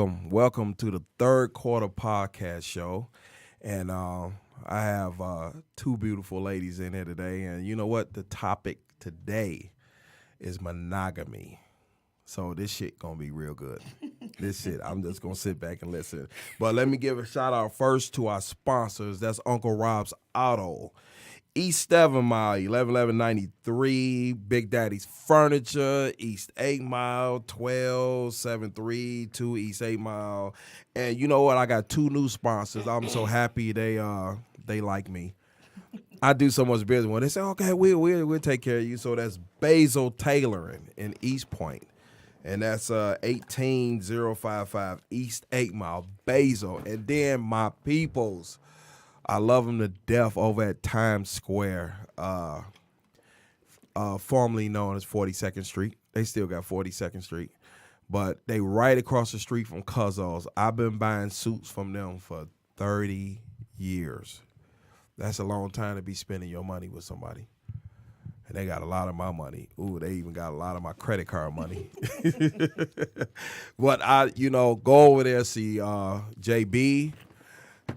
welcome to the third quarter podcast show. And I have two beautiful ladies in here today. And you know what? The topic today is monogamy. So this shit gonna be real good. This shit, I'm just gonna sit back and listen. But let me give a shout out first to our sponsors. That's Uncle Rob's Auto. East 7 Mile, 1193, Big Daddy's Furniture, East 8 Mile, 12732 East 8 Mile. And you know what? I got two new sponsors. I'm so happy they like me. I do so much business. When they say, okay, we'll take care of you. So that's Basil Tailoring in East Point. And that's 18055 East 8 Mile, Basil. And then my peoples, I love them to death over at Times Square, formerly known as 42nd Street. They still got 42nd Street, but they right across the street from Cuzzo's. I've been buying suits from them for 30 years. That's a long time to be spending your money with somebody. And they got a lot of my money. Ooh, they even got a lot of my credit card money. But go over there, see JB,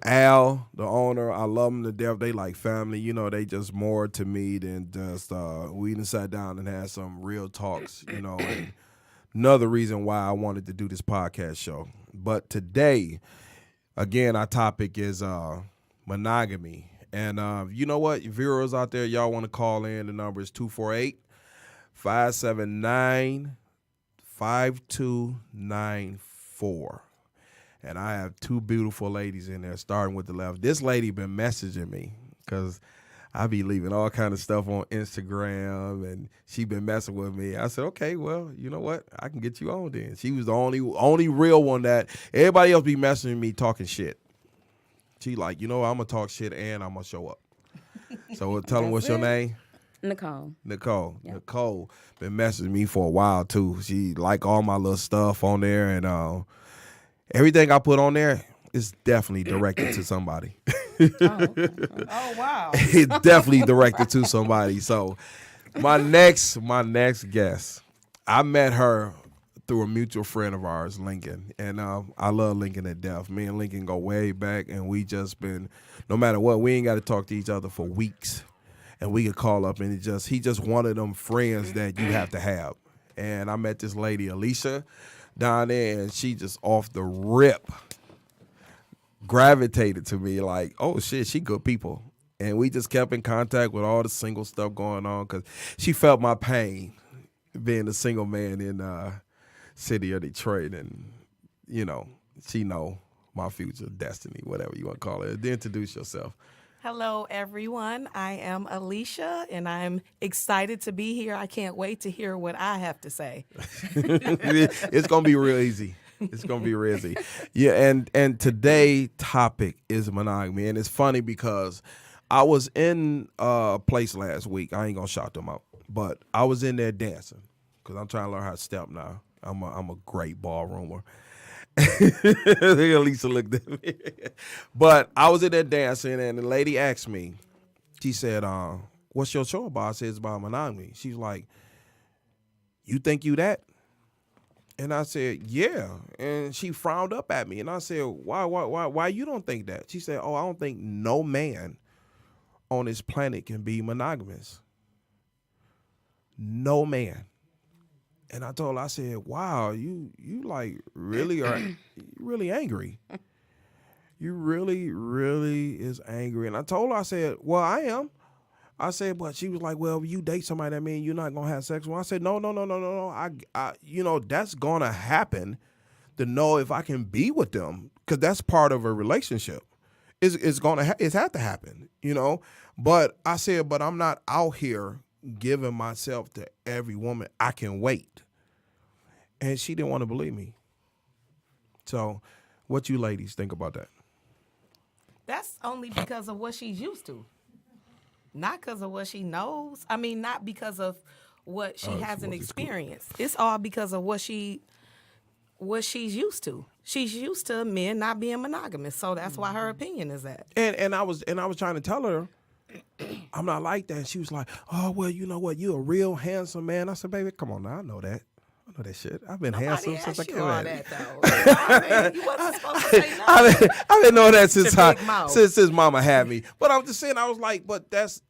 Al, the owner. I love them to death. They like family. You know, they just more to me than just we done sat down and had some real talks, and another reason why I wanted to do this podcast show. But today, again, our topic is monogamy. And you know what? Viewers out there, y'all want to call in. The number is 248-579-5294. And I have two beautiful ladies in there, starting with the left. This lady been messaging me because I be leaving all kind of stuff on Instagram, and she been messing with me. I said, okay, well, you know what? I can get you on then. She was the only real one that everybody else be messaging me talking shit. She like, I'm going to talk shit and I'm going to show up. So tell them what's your name? Nicole. Nicole. Yep. Nicole been messaging me for a while, too. She like all my little stuff on there, and everything I put on there is definitely directed to somebody. Oh, wow. It's definitely directed to somebody. So my next guest, I met her through a mutual friend of ours, Lincoln. And I love Lincoln to death. Me and Lincoln go way back, and we just been, no matter what, we ain't got to talk to each other for weeks. And we could call up, and he just one of them friends that you have to have. And I met this lady, Alicia, down there, and she just off the rip gravitated to me like, oh shit, she good people. And we just kept in contact with all the single stuff going on because she felt my pain being a single man in city of Detroit. And she know my future destiny, whatever you want to call it. Then introduce yourself. Hello, everyone. I am Alicia, and I'm excited to be here. I can't wait to hear what I have to say. It's going to be real easy. It's going to be real easy. Yeah, and today's topic is monogamy. And it's funny because I was in a place last week. I ain't going to shout them out. But I was in there dancing because I'm trying to learn how to step now. I'm a great ballroomer. Lisa looked at me. But I was in there dancing, and the lady asked me, she said, what's your show about? I said, it's about monogamy. She's like, you think you that? And I said, yeah. And she frowned up at me. And I said, why you don't think that? She said, I don't think no man on this planet can be monogamous. No man. And I told her, I said, wow, you like really are really angry. You really is angry. And I told her, I said, well, I am. I said, but she was like, well, you date somebody that means you're not going to have sex with. I said, no. I that's going to happen to know if I can be with them because that's part of a relationship. It's going to it's had to happen, But I said, but I'm not out here giving myself to every woman. I can wait. And she didn't want to believe me. So what you ladies think about that? That's only because of what she's used to, not because of what she knows. I mean, not because of what she hasn't experienced. It's all because of what she's used to. She's used to men not being monogamous, so that's why her opinion is that. And I was trying to tell her, I'm not like that. And she was like, oh, well, you know what? You're a real handsome man. I said, baby, come on now. I know that. I know that shit. I've been Nobody handsome since I asked you came all in. that though. I mean, you wasn't supposed to say nothing. I've been knowing that since Your big mouth. since mama had me. But I'm just saying, I was like,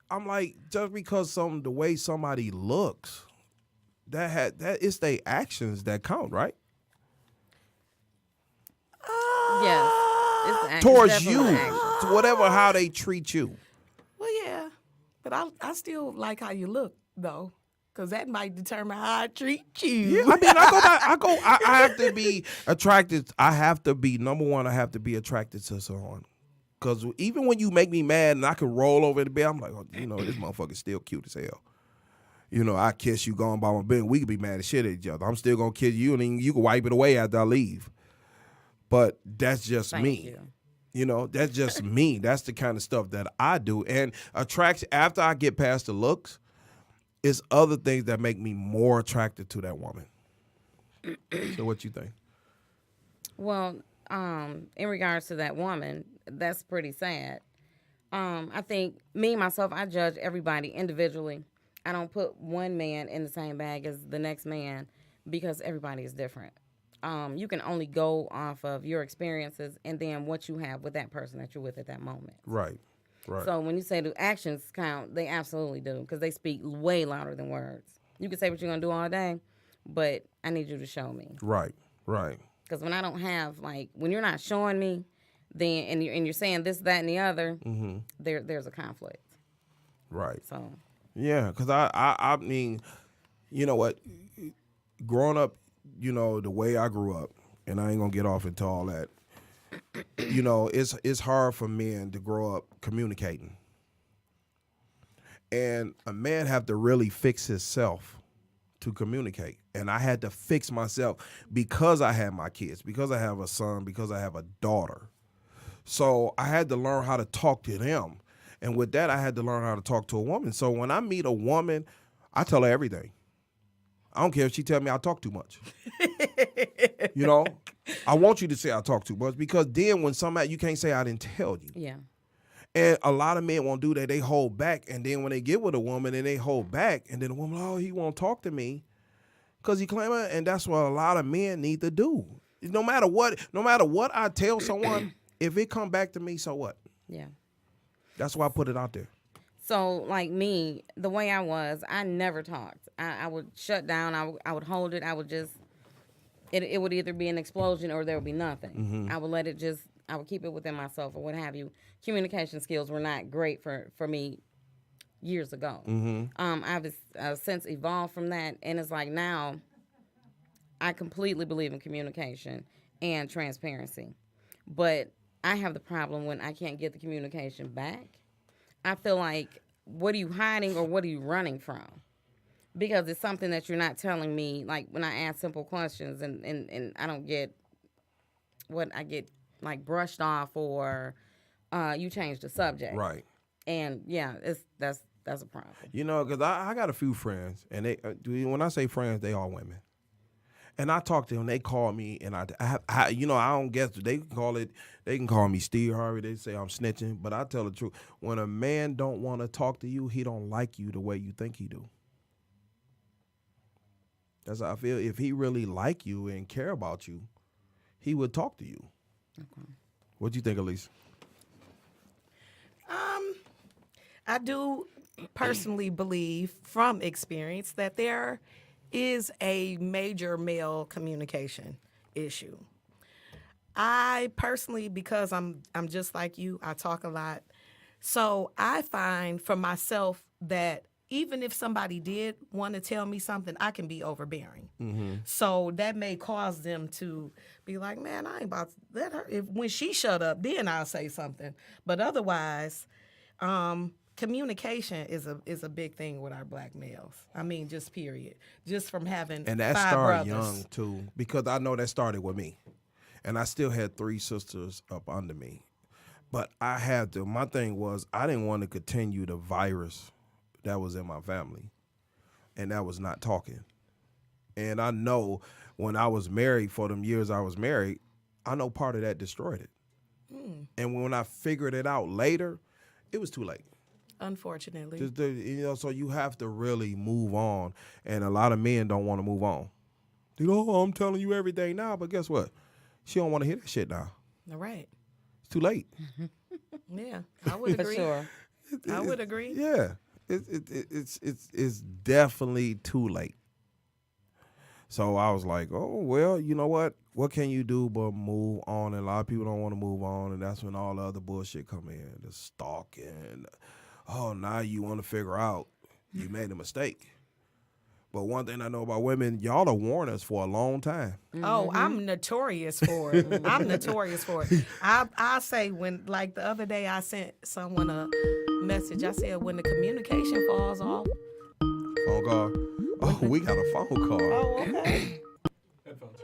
I'm like, just because the way somebody looks, that it's their actions that count, right? Yes. It's Towards definitely you, action. to whatever how they treat you. Well, yeah, but I still like how you look though, because that might determine how I treat you. Yeah, I mean, I have to be attracted. I have to be, number one, I have to be attracted to someone. Because even when you make me mad and I can roll over in the bed, I'm like, oh, this motherfucker's still cute as hell. I kiss you going by my bed. We could be mad as shit at each other. I'm still going to kiss you, and then you can wipe it away after I leave. But that's just Thank me. you. That's just me. That's the kind of stuff that I do. And attraction, after I get past the looks, it's other things that make me more attracted to that woman. So what you think? Well, in regards to that woman, that's pretty sad. I think me, myself, I judge everybody individually. I don't put one man in the same bag as the next man because everybody is different. You can only go off of your experiences and then what you have with that person that you're with at that moment. Right. So when you say do actions count, they absolutely do because they speak way louder than words. You can say what you're going to do all day, but I need you to show me. Right. Because when I don't have, when you're not showing me, then and you're saying this, that, and the other, there's a conflict. Right. So. Yeah, because I mean, you know what? Growing up, the way I grew up, and I ain't gonna get off into all that. It's hard for men to grow up communicating, and a man have to really fix himself to communicate. And I had to fix myself because I had my kids, because I have a son, because I have a daughter. So I had to learn how to talk to them. And with that, I had to learn how to talk to a woman. So when I meet a woman, I tell her everything. I don't care if she tell me I talk too much. I want you to say I talk too much because then when you can't say I didn't tell you. Yeah. And a lot of men won't do that. They hold back. And then when they get with a woman and they hold back, and then the woman, oh, he won't talk to me because he claim it. And that's what a lot of men need to do. No matter what I tell someone, if it come back to me, so what? Yeah. That's why I put it out there. So, like me, the way I was, I never talked. I would shut down. I would hold it. I would just, it would either be an explosion or there would be nothing. Mm-hmm. I would keep it within myself or what have you. Communication skills were not great for me years ago. Mm-hmm. I've since evolved from that. And it's like now, I completely believe in communication and transparency. But I have the problem when I can't get the communication back. I feel like, what are you hiding or what are you running from? Because it's something that you're not telling me. Like when I ask simple questions and I don't get what I get brushed off or you change the subject. Right. And yeah, that's a problem. Because I got a few friends, and when I say friends, they all women. And I talk to them, they call me, and I don't guess, they can call me Steve Harvey, they say I'm snitching, but I tell the truth. When a man don't want to talk to you, he don't like you the way you think he do. That's how I feel. If he really like you and care about you, he would talk to you. Okay. What do you think, Elise? I do personally believe from experience that there is a major male communication issue. I personally, because I'm just like you, I talk a lot. So I find for myself that even if somebody did want to tell me something, I can be overbearing. Mm-hmm. So that may cause them to be like, man, I ain't about to let her. When she shut up, then I'll say something. But otherwise, communication is a big thing with our black males. I mean, just period. Just from having and that 5 started brothers. Young too, because I know that started with me, and I still had 3 sisters up under me. But I had to. My thing was I didn't want to continue the virus that was in my family, and that was not talking. And I know when I was married, for them years I was married, I know part of that destroyed it. Mm. And when I figured it out later, it was too late. Unfortunately. So you have to really move on, and a lot of men don't want to move on. I'm telling you everything now, but guess what? She don't want to hear that shit now. All right. It's too late. Yeah, I would For agree. sure. I would agree. Yeah, it's definitely too late. So I was like, oh well, you know what? What can you do but move on? And a lot of people don't want to move on, and that's when all the other bullshit come in, the stalking. Oh, now you want to figure out you made a mistake. But one thing I know about women, y'all have warned us for a long time. Oh, I'm notorious for it. I'm notorious for it. I say when, like the other day, I sent someone a message. I said, when the communication falls off. Phone call. Oh, we got a phone call. Oh, okay. Headphones.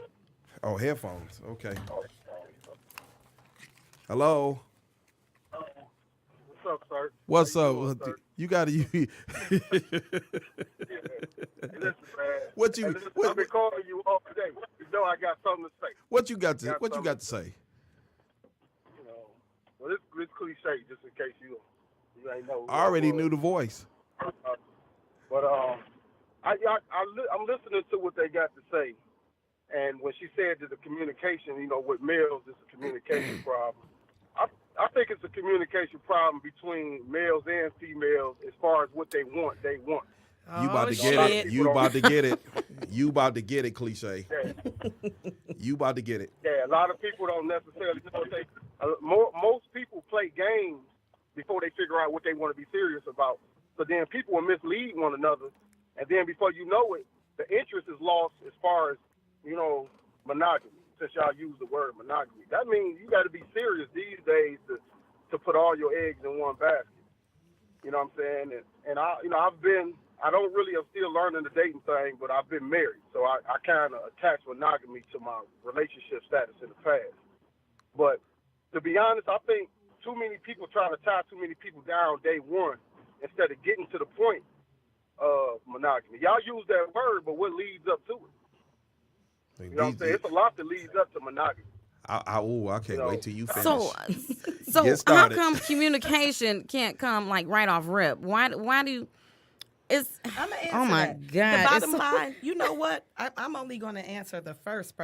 Oh, headphones. Okay. Hello. What's up, sir? What's How you up? doing, sir? You got to. Listen, man. What you- Hey, listen, what- I've been calling you all day. You know I got something to say. What you got to say? You know, well, it's cliche, just in case you ain't know. who I already was. knew the voice. But I'm listening to what they got to say, and when she said that the communication, with males, is a communication problem. I think it's a communication problem between males and females as far as what they want. They want. You about to get shit. it. You about to get it. You about to get it, cliche. Yeah. You about to get it. Yeah, a lot of people don't necessarily know what most people play games before they figure out what they want to be serious about. So then people will mislead one another, and then before you know it, the interest is lost as far as, monogamy, since y'all use the word monogamy. That means you got to be serious these days to put all your eggs in one basket. You know what I'm saying? And I'm still learning the dating thing, but I've been married. So I kind of attach monogamy to my relationship status in the past. But to be honest, I think too many people try to tie too many people down day one instead of getting to the point of monogamy. Y'all use that word, but what leads up to it? You know what I'm saying? It's a lot that leads up to monogamy. I can't wait till you finish. So Get how started. come communication can't come like right off rip? Why do it's? I'm gonna answer Oh my that. God! The bottom It's- line, you know what? I'm only going to answer the first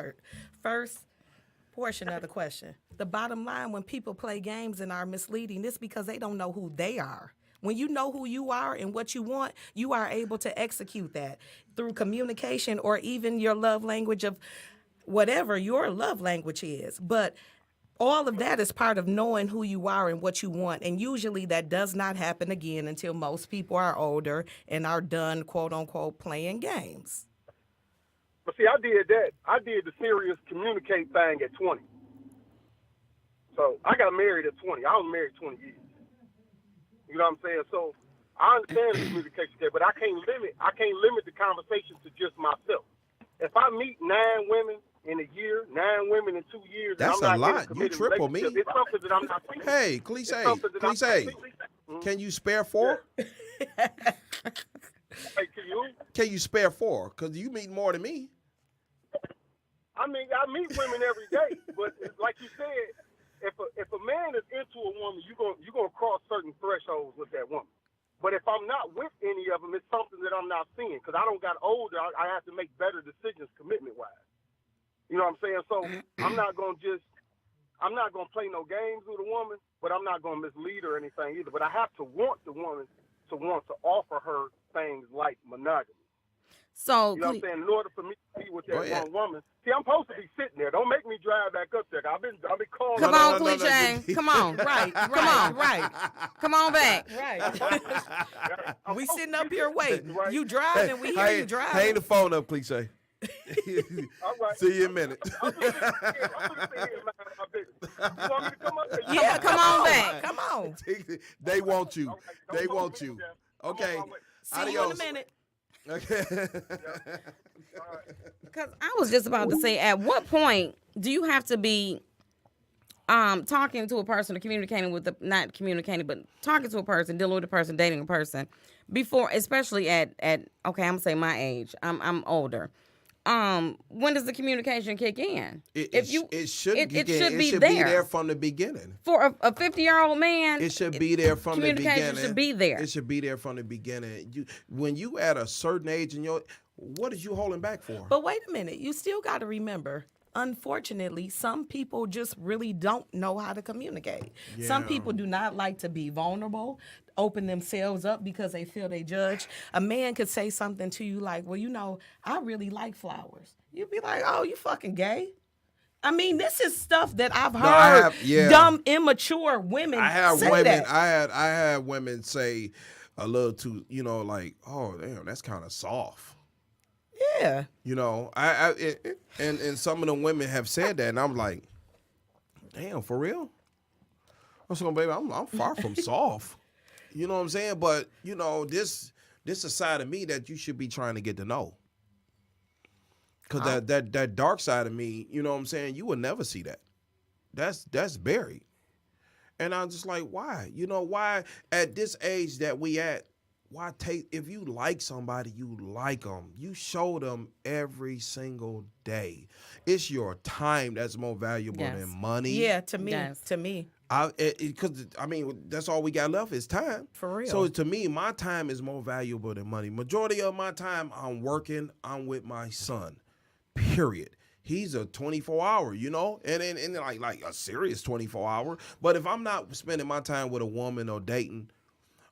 portion of the question. The bottom line, when people play games and are misleading, it's because they don't know who they are. When you know who you are and what you want, you are able to execute that through communication or even your love language of whatever your love language is. But all of that is part of knowing who you are and what you want. And usually that does not happen again until most people are older and are done, quote unquote, playing games. But see, I did that. I did the serious communicate thing at 20. So I got married at 20. I was married 20 years. You know what I'm saying? So I understand the communication there, but I can't limit the conversation to just myself. If I meet 9 women in a year, 9 women in 2 years, That's and I'm a not in lot. You committed triple me. relationship, it's something that I'm not thinking. Hey, It's cliche. something that I'm not thinking. Can you spare 4? Hey, can you? Can you spare 4? Because you meet more than me. I mean, I meet women every day, but like you said, if a man is into a woman, you're gonna cross certain thresholds with that woman. But if I'm not with any of them, it's something that I'm not seeing because I don't got older. I have to make better decisions commitment-wise. You know what I'm saying? So I'm not gonna play no games with a woman, but I'm not gonna mislead her or anything either. But I have to want the woman to want to offer her things like monogamy. So You know what I'm saying? In order for me to be with Go that ahead. one woman, see, I'm supposed to be sitting there. Don't make me drive back up there. I've been calling. come No, on, no, no, cliche. no. Come on, Right, come on, right. come on back. Right. I'm We supposed sitting to up be here sitting, waiting. right? You driving, we hear you driving. Hang the phone up, cliche. All right. See you in a minute. I'm gonna sit here and mind my business. You want me to come up there? Yeah, come on back. Come on. They want you. All right, don't They hold want me you. down. I'm Okay. on my way. See you in a minute. Okay. All right. Because I was just about to say, at what point do you have to be talking to a person or communicating with not communicating, but talking to a person, dealing with a person, dating a person, before, especially at okay, I'm gonna say my age. I'm older. When does the communication kick in? It should be there. there from the beginning. For a 50-year-old man, It should be there from the beginning. communication should be there. It should be there from the beginning. When you at a certain age in your What is you holding back for? But wait a minute, you still got to remember. Unfortunately, some people just really don't know how to communicate. Some Yeah. people do not like to be vulnerable, open themselves up because they feel they judge. A man could say something to you like, well, you know, I really like flowers. You'd be like, oh, you fucking gay? I mean, this is stuff that I've heard dumb, immature women I have say women. that. I had women say a little too, you know, like, oh damn, that's kind of soft. Yeah. You know, and some of the women have said that, and I'm like, damn, for real? I'm saying, baby, I'm far from soft. You know what I'm saying? But you know, this is a side of me that you should be trying to get to know. Cause that dark side of me, you know what I'm saying, you will never see that. That's buried. And I'm just like, why? You know, why at this age that we at, why take, if you like somebody, you like them. You show them every single day. It's your time that's more valuable than money. Yeah, to me. Yes. To me. Because, I mean, that's all we got left is time. For real. So to me, my time is more valuable than money. Majority of my time, I'm working, I'm with my son, period. He's a 24-hour, you know, and like a serious 24-hour. But if I'm not spending my time with a woman or dating,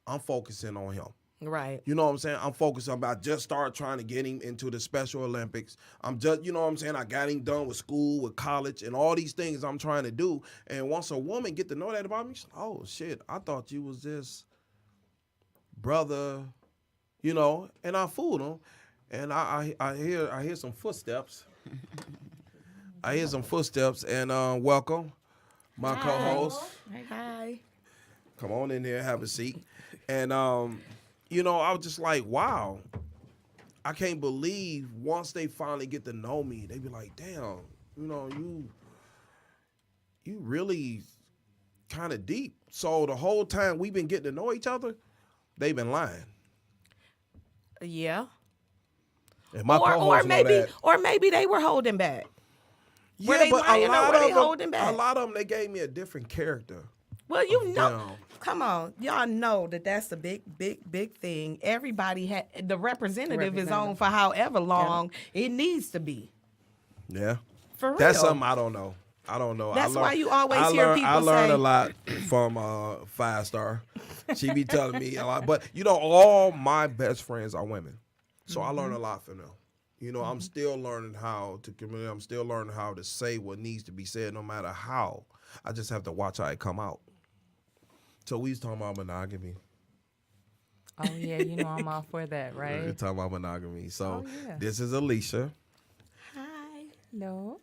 I'm focusing on him. Right. You know what I'm saying? I'm focused on about just start trying to get him into the Special Olympics. I'm just, you know what I'm saying? I got him done with school, with college, and all these things I'm trying to do. And once a woman get to know that about me, she's like, oh, shit, I thought you was this brother, you know, and I fooled him. And I hear some footsteps. I hear some footsteps, and welcome, my co-host. Hi. Come on in here, have a seat. And, you know, I was just like, wow, I can't believe once they finally get to know me, they be like, damn, you know, you really kind of deep. So the whole time we've been getting to know each other, they've been lying. Yeah. And my Or co-host know that. maybe they were holding back. Were Yeah, they but lying a or lot were they of them, holding back? a lot of them, they gave me a different character. Well, you know, them. come on, y'all know that's a big thing. Everybody had the representative is on for however long it needs to be. Yeah. For real. That's something I don't know. That's why you always hear people I learned say- a lot from 5 Star. She be telling me a lot. But, you know, all my best friends are women. So I learned a lot from them. You know, I'm still learning how to communicate. I'm still learning how to say what needs to be said no matter how. I just have to watch how it come out. So we was talking about monogamy. Oh, yeah, you know I'm all for that, We're right? talking about monogamy. So Oh, yeah. this is Alicia. Hi. No.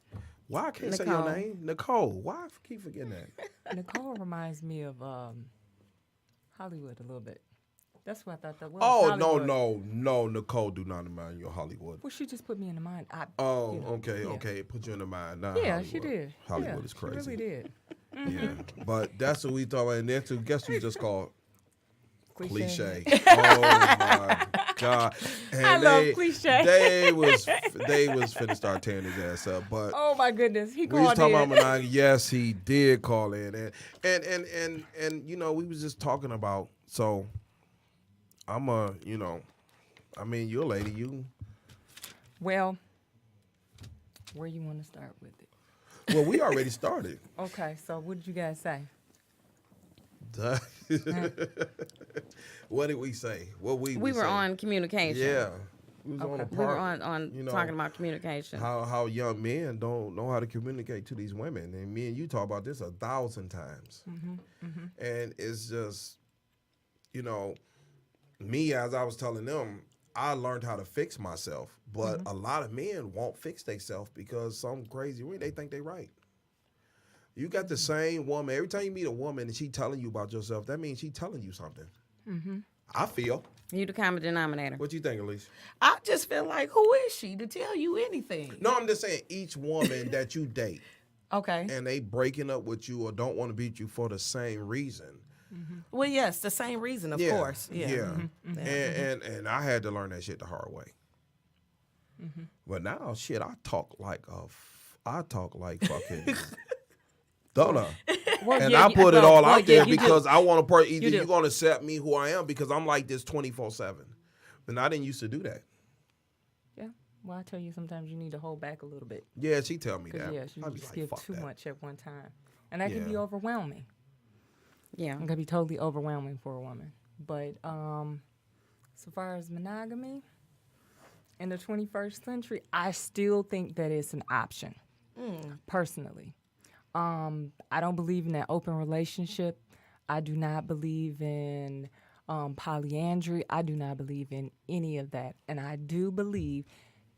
Why I can't say Nicole. your name? Nicole. Why I keep forgetting that? Nicole reminds me of Hollywood a little bit. That's what I thought that was. Oh, Hollywood. no, Nicole, do not remind you of Hollywood. Well, she just put me in the mind. Oh, you know, okay, yeah. okay. Put you in the mind. Nah, Yeah, Hollywood. she did. Hollywood Yeah, is crazy. She really did. Yeah, but that's what we talk about. And then to guess who just called cliche. Cliche. Oh my God! And I love cliche. They was finna start tearing his ass up. But Oh my goodness, he we was called talking in. about monogamy. Yes, he did call in, and you know we was just talking about. So I'm you know, I mean you're a lady. You Well, where you want to start with it? well we already started. Okay, so what did you guys say? Duh. What did we say? What we We were say? on communication. Yeah. We was on a Okay. We were part, on you know, talking about communication. how young men don't know how to communicate to these women. And me and you talk about this 1,000 times. And it's just, you know, me, as I was telling them, I learned how to fix myself. But a lot of men won't fix themselves because some crazy way they think they right. You got the same woman. Every time you meet a woman and she telling you about yourself, that means she telling you something. I feel. You the common denominator. What you think, Elise? I just feel like, who is she to tell you anything? No, I'm just saying each woman that you date Okay. and they breaking up with you or don't want to beat you for the same reason. Well, yes, the same reason, of course. Yeah. Yeah. And I had to learn that shit the hard way. But now, shit, I talk like fucking Donna. Well, And yeah, I put it all out there you do. because I want to either You do. you're going to accept me who I am because I'm like this 24/7. And I didn't used to do that. Well, I tell you, sometimes you need to hold back a little bit. Yeah, she tell me Because, that. yeah, you I be just like, give fuck too that. much at one time. And that can be Yeah. overwhelming. Yeah. It can be totally overwhelming for a woman. But so far as monogamy, in the 21st century, I still think that it's an option, personally. I don't believe in that open relationship. I do not believe in polyandry. I do not believe in any of that. And I do believe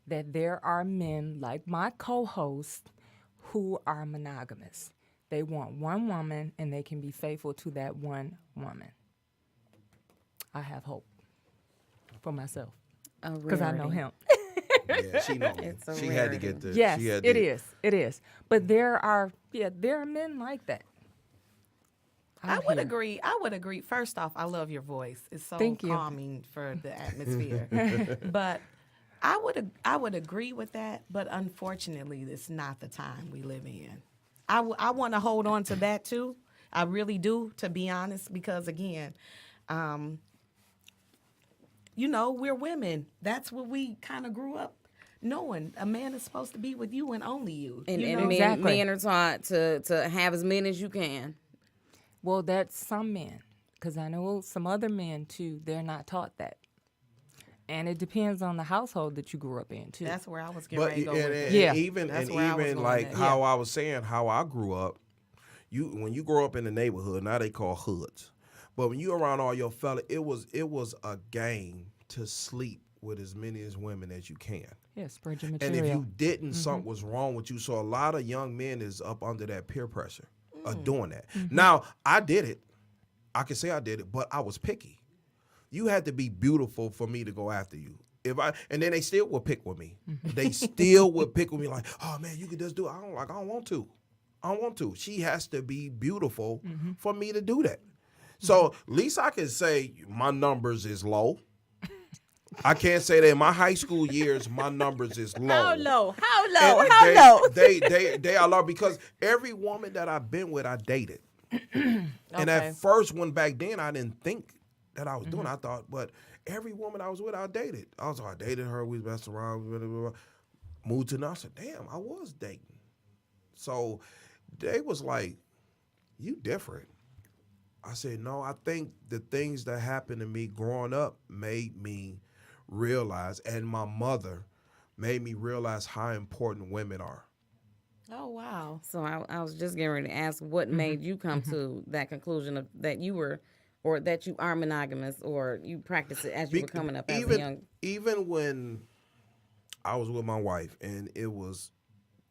that there are men like my co-host who are monogamous. They want one woman and they can be faithful to that one woman. I have hope for myself A because I know rarity. him. Yeah, she know me. It's a She had to rarity. get the. Yes, she had it to, is. It is. But there are men like that. I out would here. agree. I would agree. First off, I love your voice. It's so Thank you. calming for the atmosphere. But I would agree with that. But unfortunately, it's not the time we live in. I want to hold on to that too. I really do, to be honest, because again, we're women. That's what we kind of grew up knowing. A man is supposed to be with you and only you. And, you and know? Exactly. men are taught to have as many as you can. Well, that's some men, because I know some other men too. They're not taught that, and it depends on the household that you grew up in too. That's where I was getting But ready to go with it. Yeah. That's where I was going like next. how I was saying how I grew up. When you grow up in the neighborhood, now they call hoods. But when you around all your fellas, it was a game to sleep with as many as women as you can. Yeah, spread your And material. if you didn't, something was wrong with you. So a lot of young men is up under that peer pressure of doing that. Now, I did it. I can say I did it, but I was picky. You had to be beautiful for me to go after you. And then they still would pick with me. They still would pick with me like, oh man, you could just do it. I don't want to. I don't want to. She has to be beautiful for me to do that. So at least I can say my numbers is low. I can't say that in my high school years, my numbers is low. How low? How And low? How low? They are low because every woman that I've been with, I dated. And Okay. that first one back then, I didn't think that I was doing. I thought, but every woman I was with, I dated. I dated her. We was messed around. Blah, blah, blah. Moved to I said, damn, I was dating. So they was like, you different. I said, no, I think the things that happened to me growing up made me realize, and my mother made me realize how important women are. Oh, wow. So I was just getting ready to ask what made you come to that conclusion of that you were, or that you are monogamous, or you practice it as you were coming up as a young. Even when I was with my wife and it was,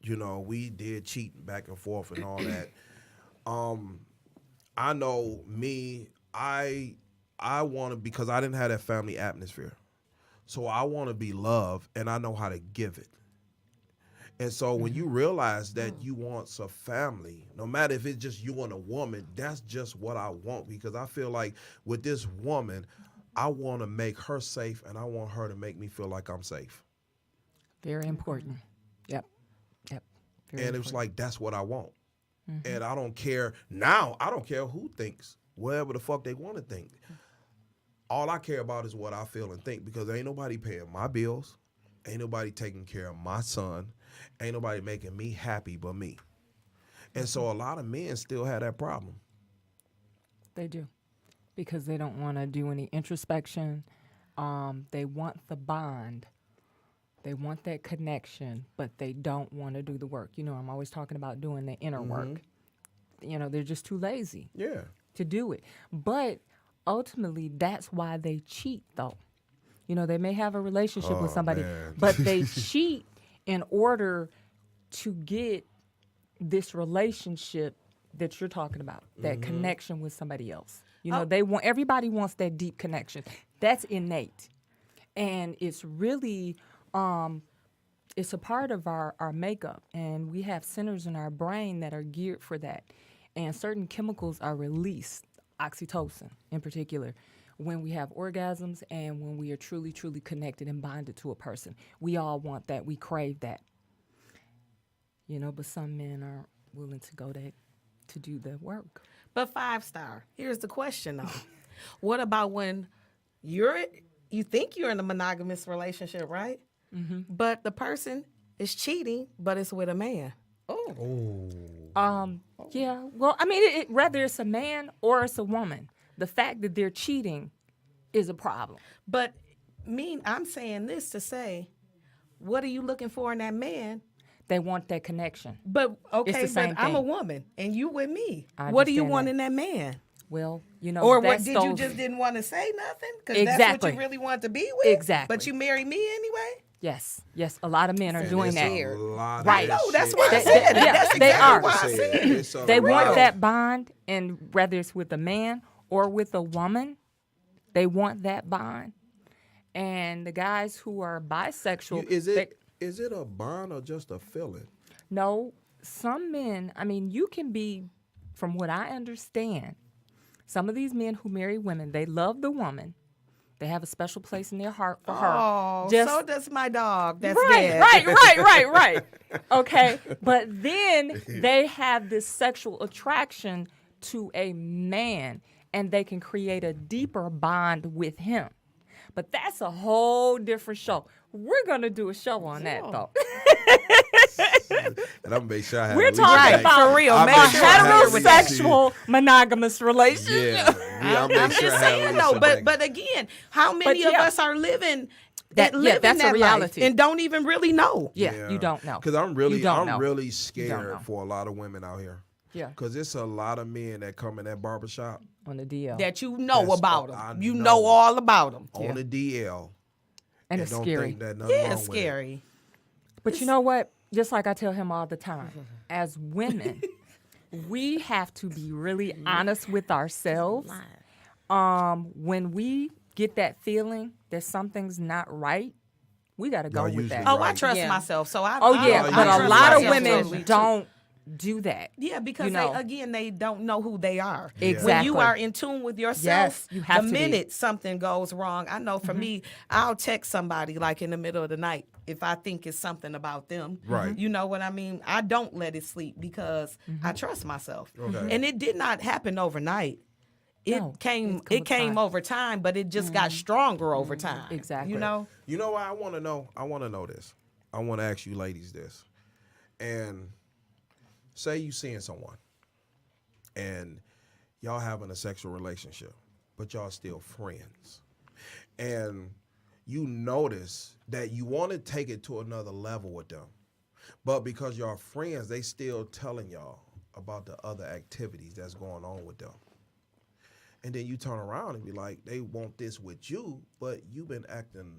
we did cheat back and forth and all that. I know me, I want to, because I didn't have that family atmosphere. So I want to be loved and I know how to give it. And so when you realize that you want a family, no matter if it's just you and a woman, that's just what I want, because I feel like with this woman, I want to make her safe and I want her to make me feel like I'm safe. Very important. Yep. Very And it was important. like, that's what I want. And I don't care now. I don't care who thinks, whatever the fuck they want to think. All I care about is what I feel and think, because ain't nobody paying my bills. Ain't nobody taking care of my son. Ain't nobody making me happy but me. And so a lot of men still have that problem. They do, because they don't want to do any introspection. They want the bond. They want that connection, but they don't want to do the work. I'm always talking about doing the inner work. They're just too lazy Yeah. to do it. But ultimately, that's why they cheat, though. They may have a relationship with somebody, man. but they cheat in order to get this relationship that you're talking about, that connection with somebody else. Everybody wants that deep connection. That's innate. And it's really, it's a part of our makeup. And we have centers in our brain that are geared for that. And certain chemicals are released, oxytocin in particular, when we have orgasms and when we are truly, truly connected and bonded to a person. We all want that. We crave that. But some men aren't willing to go to do the work. But 5-star. Here's the question though. What about when you think you're in a monogamous relationship, right? but the person is cheating, but it's with a man. Yeah. Well, I mean, whether it's a man or it's a woman, the fact that they're cheating is a problem. But I'm saying this to say, what are you looking for in that man? They want that connection. But okay, the same but I'm a thing. woman and you with me. I What do you understand want that. in that man? Well, you know, Or what that's did you those- just didn't want to say nothing? Because that's Exactly. what you really want to be with? Exactly. But you marry me anyway? Yes. A lot of men are doing It's that. a lot Right. of No, that's shit. why I They- said it. yeah, That's they exactly are. why I said it. It's a They want lot. that bond, and whether it's with a man or with a woman, they want that bond. And the guys who are bisexual, Is it a bond or just a feeling? no, some men, I mean, you can be, from what I understand, some of these men who marry women, they love the woman. They have a special place in their heart for her. Oh, Just- so does my dog. That's Right, dead. right. Okay, but then they have this sexual attraction to a man, and they can create a deeper bond with him. But that's a whole different show. We're gonna do a show on that though. And I'm gonna make sure I have We're at least talking a- about for real. I'll Make make a sure I have with that. heterosexual monogamous relationship. Yeah, I'm just saying though, but again, how many of yeah. us are living That- live yeah, in that's a that reality. life and don't even really know? Yeah, you don't know. Because I'm You really don't know. really know. scared for a lot of women out here. Yeah, Because it's a lot of men that come in that barbershop on the DL. That you know That's about all I them. You know. know all about them. on the DL and it's don't scary. think that nothing Yeah, wrong it's with it. scary. But you know what? Just like I tell him all the time, as women, we have to be really honest with ourselves. When we get that feeling that something's not right, we got to go with usually that. Oh, I Right. trust Yeah. myself. So I. Oh I- yeah, I but a trust lot of myself women totally, too. don't do that. Yeah, because you know. they don't know who they are. Exactly. When you are in tune with yourself, Yes, you have the to be. minute something goes wrong, I know for me, I'll text somebody like in the middle of the night if I think it's something about them. Right. You know what I mean? I don't let it sleep because I trust myself. Okay. And it did not happen overnight. It No, came it's come with came time. over time, but it just got stronger over time. Exactly. You know? You know what I want to know? I want to know this. I want to ask you ladies this. And say you seeing someone and y'all having a sexual relationship, but y'all still friends. And you notice that you want to take it to another level with them. But because y'all friends, they still telling y'all about the other activities that's going on with them. And then you turn around and be like, they want this with you, but you've been acting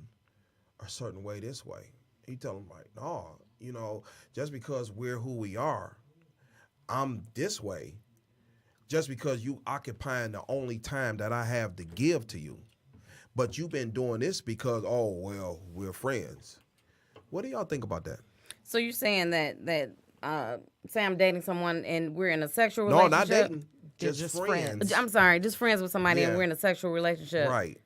a certain way this way. You tell them like, no, you know, just because we're who we are, I'm this way. Just because you occupying the only time that I have to give to you. But you've been doing this because, oh, well, we're friends. What do y'all think about that? So you're saying that say I'm dating someone and we're in a sexual No, relationship? not dating. They're Just just friends. I'm sorry, just friends with somebody Yeah. and we're in a sexual relationship. Right.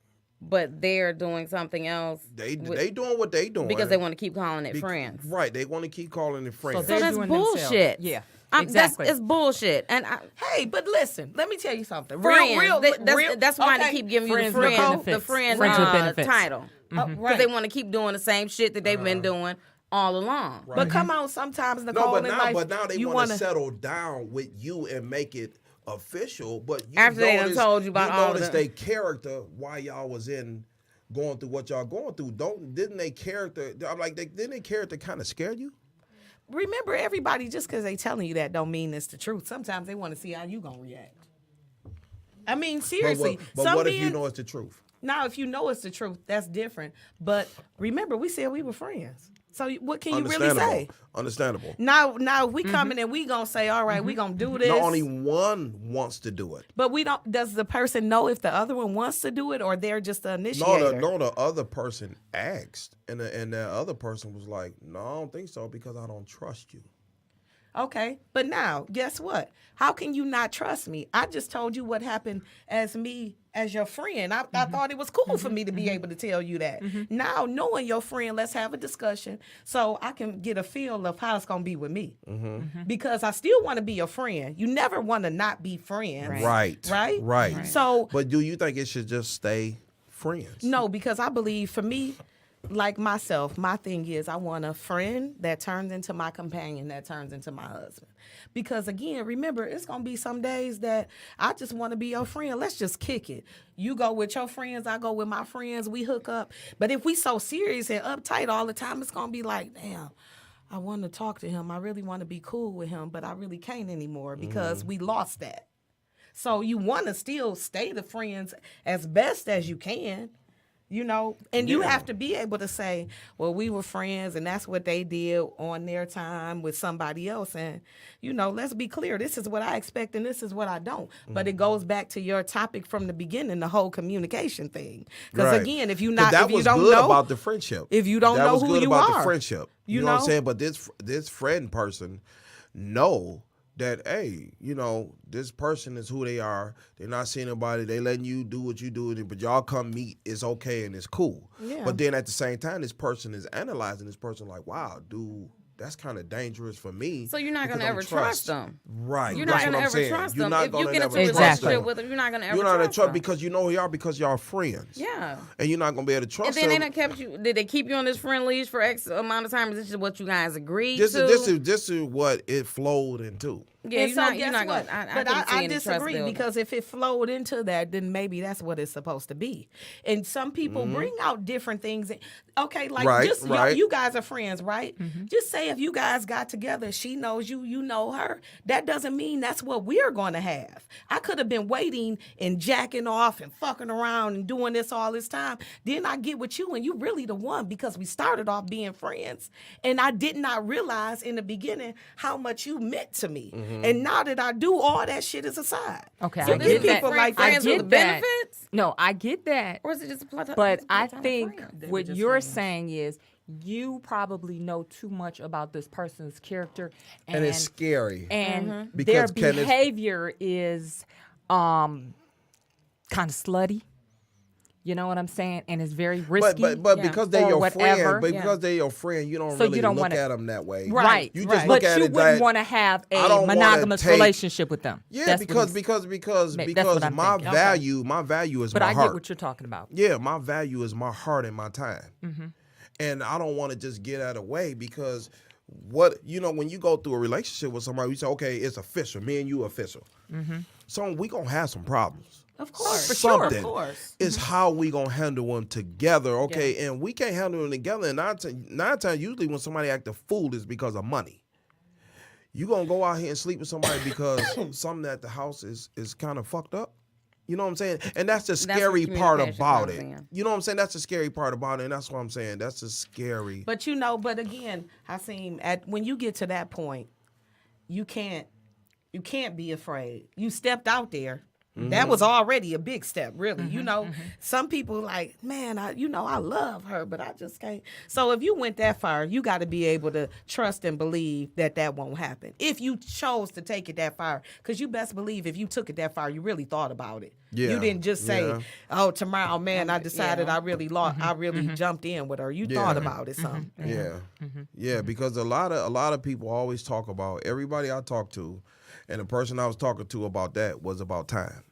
But they're doing something else. They doing what they doing. because they want to keep calling it Be- friends. Right. They want to keep calling it friends. So that's doing themselves. bullshit. Yeah, That's exactly. it's bullshit. And Hey, but listen, let me tell you something. friends, that's why they okay. keep giving you Friends the with friend, benefits. the friend Friends with benefits. title. Because right. they want to keep doing the same shit that they've been doing all along. But come on, sometimes Nicole, No, in life, but now they you want to wanna- settle down with you and make it official. But you After they done notice, told you about all notice the- their character while y'all was going through what y'all going through. Didn't they character? I'm like, didn't their character kind of scare you? Remember, everybody, just because they telling you that don't mean it's the truth. Sometimes they want to see how you gonna react. I mean, seriously. But some what if you men- know it's the truth? Now, if you know it's the truth, that's different. But remember, we said we were friends. So what can you really say? Understandable. Now we coming and we gonna say, all right, we gonna do this. Not only one wants to do it. But we don't. Does the person know if the other one wants to do it, or they're just the initiator? No, the other person asked, and the other person was like, "No, I don't think so because I don't trust you." Okay, but now guess what? How can you not trust me? I just told you what happened as your friend. I thought it was cool for me to be able to tell you that. Now, knowing your friend, let's have a discussion so I can get a feel of how it's gonna be with me. Because I still want to be your friend. You never want to not be friends. Right. So But do you think it should just stay friends? no, because I believe for me, like myself, my thing is I want a friend that turns into my companion, that turns into my husband. Because again, remember, it's going to be some days that I just want to be your friend. Let's just kick it. You go with your friends, I go with my friends, we hook up. But if we so serious and uptight all the time, it's going to be like, damn, I want to talk to him. I really want to be cool with him, but I really can't anymore because we lost that. So you want to still stay the friends as best as you can. You know, and you have to be able to say, well, we were friends and that's what they did on their time with somebody else. And, you know, let's be clear. This is what I expect and this is what I don't. But it goes back to your topic from the beginning, the whole communication thing. Because again, if you don't know about the friendship. If you don't know who you about are. The friendship. You know what I'm saying? But this friend person know that, hey, you know, this person is who they are. They're not seeing anybody. They letting you do what you do, but y'all come meet. It's okay and it's cool. Yeah. But then at the same time, this person is analyzing this person like, wow, dude, that's kind of dangerous for me. So you're not going to ever trust them. Right. You're not going to ever trust them. If you get into a relationship with them, you're not going to ever trust them. Because you know who you are because y'all are friends. Yeah. And you're not going to be able to trust them. And then they done kept you, did they keep you on this friend leash for X amount of time? Is this just what you guys agreed to? This is what it flowed into. Yeah, you're not going to. But I disagree because if it flowed into that, then maybe that's what it's supposed to be. And some people bring out different things. Okay, like you guys are friends, right? Mm-hmm. Just say if you guys got together, she knows you, you know her. That doesn't mean that's what we're going to have. I could have been waiting and jacking off and fucking around and doing this all this time. Then I get with you and you really the one because we started off being friends. And I did not realize in the beginning how much you meant to me. Mm-hmm. And now that I do, all that shit is aside. Okay, so I get people that. Like I get the benefits. No, I get that. Or is it just a platonic? But I think what you're saying is you probably know too much about this person's character, and it's scary. And their behavior is kind of slutty. You know what I'm saying? And it's very risky. But because they're your friend, because they're your friend, you don't really look at them that way. Right. You just look at it. But you wouldn't want to have a monogamous relationship with them. Yeah, because my value is my heart. But I get what you're talking about. Yeah, my value is my heart and my time. Mm-hmm. And I don't want to just get out of the way because when you go through a relationship with somebody, you say, okay, it's official. Me and you official. Mm-hmm. So we going to have some problems. Of course, something of course. is how we gonna handle them together, okay? Yeah. And we can't handle them together. And nine times, usually when somebody act a fool, is because of money. You gonna go out here and sleep with somebody because something at the house is kind of fucked up. You know what I'm saying? And that's the scary part about it. You know what I'm saying? That's the scary part about it, and that's what I'm saying. That's the scary. But but again, Hasim, when you get to that point, you can't be afraid. You stepped out there. Mm-hmm. That was already a big step, really. Mm-hmm, some people like, man, I love her, but I just can't. So if you went that far, you got to be able to trust and believe that won't happen. If you chose to take it that far, because you best believe if you took it that far, you really thought about it. Yeah. You didn't just say, oh, tomorrow, man, I decided I really jumped in with her. You thought about it some. Yeah. Yeah, because a lot of people always talk about, everybody I talk to, and the person I was talking to about that was about time.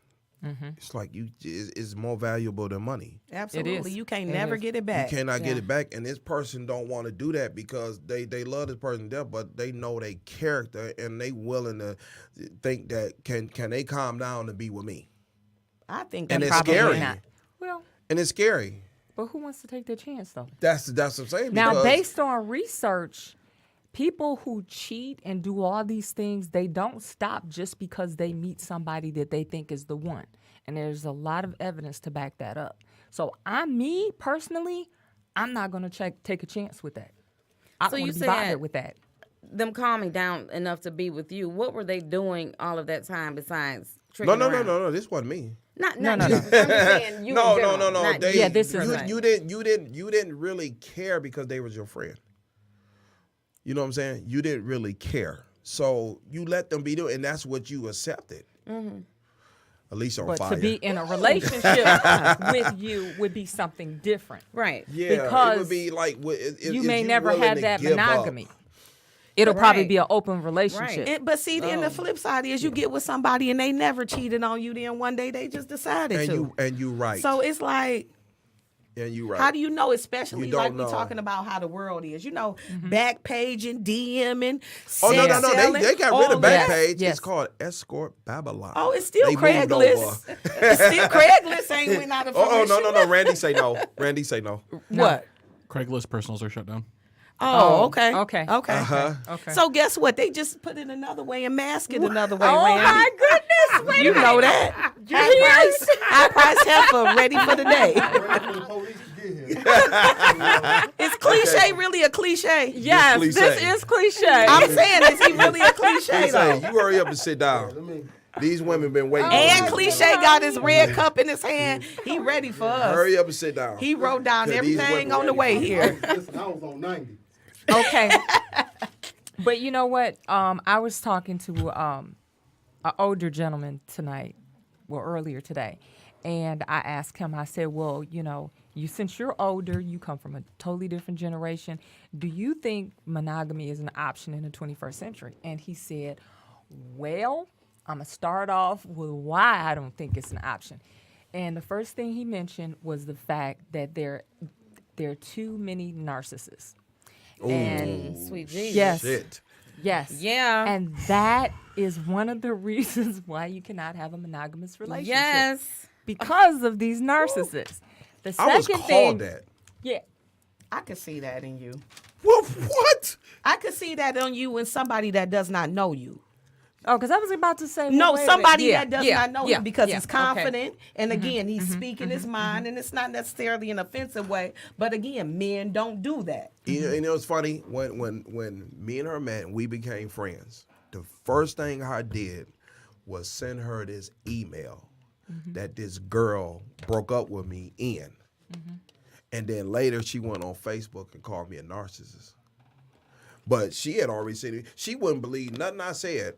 Mm-hmm. It's like it's more valuable than money. Absolutely, you can't never get it back. You cannot get it back, and this person don't want to do that because they love this person to death, but they know their character and they willing to think that can they calm down and be with me. I think and it's scary. Not. Well, and it's scary. But who wants to take that chance though? That's what I'm saying. Now, based on research, people who cheat and do all these things, they don't stop just because they meet somebody that they think is the one. And there's a lot of evidence to back that up. So me personally, I'm not going to take a chance with that. I don't want to be bothered with that. Them calming down enough to be with you, what were they doing all of that time besides tricking around? No. This wasn't me. No. I'm just saying you. No. This is you didn't really care because they was your friend. You know what I'm saying? You didn't really care. So you let them be doing, and that's what you accepted. Mm-hmm. At least on fire. But to be in a relationship with you would be something different. Right. Yeah, because it would be like, you may never have that monogamy. It'll probably be an open relationship. Right. But see, then the flip side is you get with somebody and they never cheated on you. Then one day they just decided to. And you right. So it's like, Yeah, you right. How do you know, especially You don't like we're know. talking about how the world is? You know, Backpaging, DMing, Oh, no. selling, They got rid all of that. Backpage. Yes. It's called Escort Babylon. Oh, it's still They moved Craigslist. over. It's still Craigslist ain't went out of Oh, fruition. no. Randy say no. Randy say no. What? Craigslist personals are shut down. Oh, okay. Okay. Uh-huh. Okay. So guess what? They just put it another way and mask it another way, Oh Randy. my goodness! Wait You a know minute. that. High price heifer ready for the day. Is cliche really a cliche? Yes, cliche. this is cliche. I'm saying, is he really a cliche He say, though? you hurry up and sit down. These women been waiting. And on you. cliche got his red cup in his hand. He ready for us. Hurry up and sit down. He wrote down 'Cause these everything women on the ready way for here. Listen, I was on 90. Okay. But you know what? I was talking to an older gentleman earlier today, and I asked him, I said, well, since you're older, you come from a totally different generation. Do you think monogamy is an option in the 21st century? And he said, well, I'm going to start off with why I don't think it's an option. And the first thing he mentioned was the fact that there are too many narcissists. And Sweet Jesus. yes, Shit. yes, Yeah. and that is one of the reasons why you cannot have a monogamous relationship. Yes. Because of these narcissists. The I was second called thing, that. yeah, I could see that in you. Well, what? I could see that on you in somebody that does not know you. oh, because I was about to say, No, wait a somebody minute. that does not know him because he's okay. confident. And again, he's speaking his mind, and it's not necessarily an offensive way. But again, men don't do that. You know, it's funny when me and her met and we became friends. The first thing I did was send her this email that this girl broke up with me in, and then later she went on Facebook and called me a narcissist. But she had already said it. She wouldn't believe nothing I said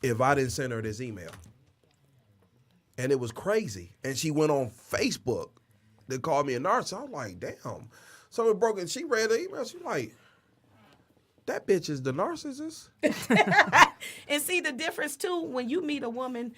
if I didn't send her this email. And it was crazy. And she went on Facebook to call me a narcissist. I'm like, damn. So it broke, and she read the email. She's like, that bitch is the narcissist. And see the difference too, when you meet a woman,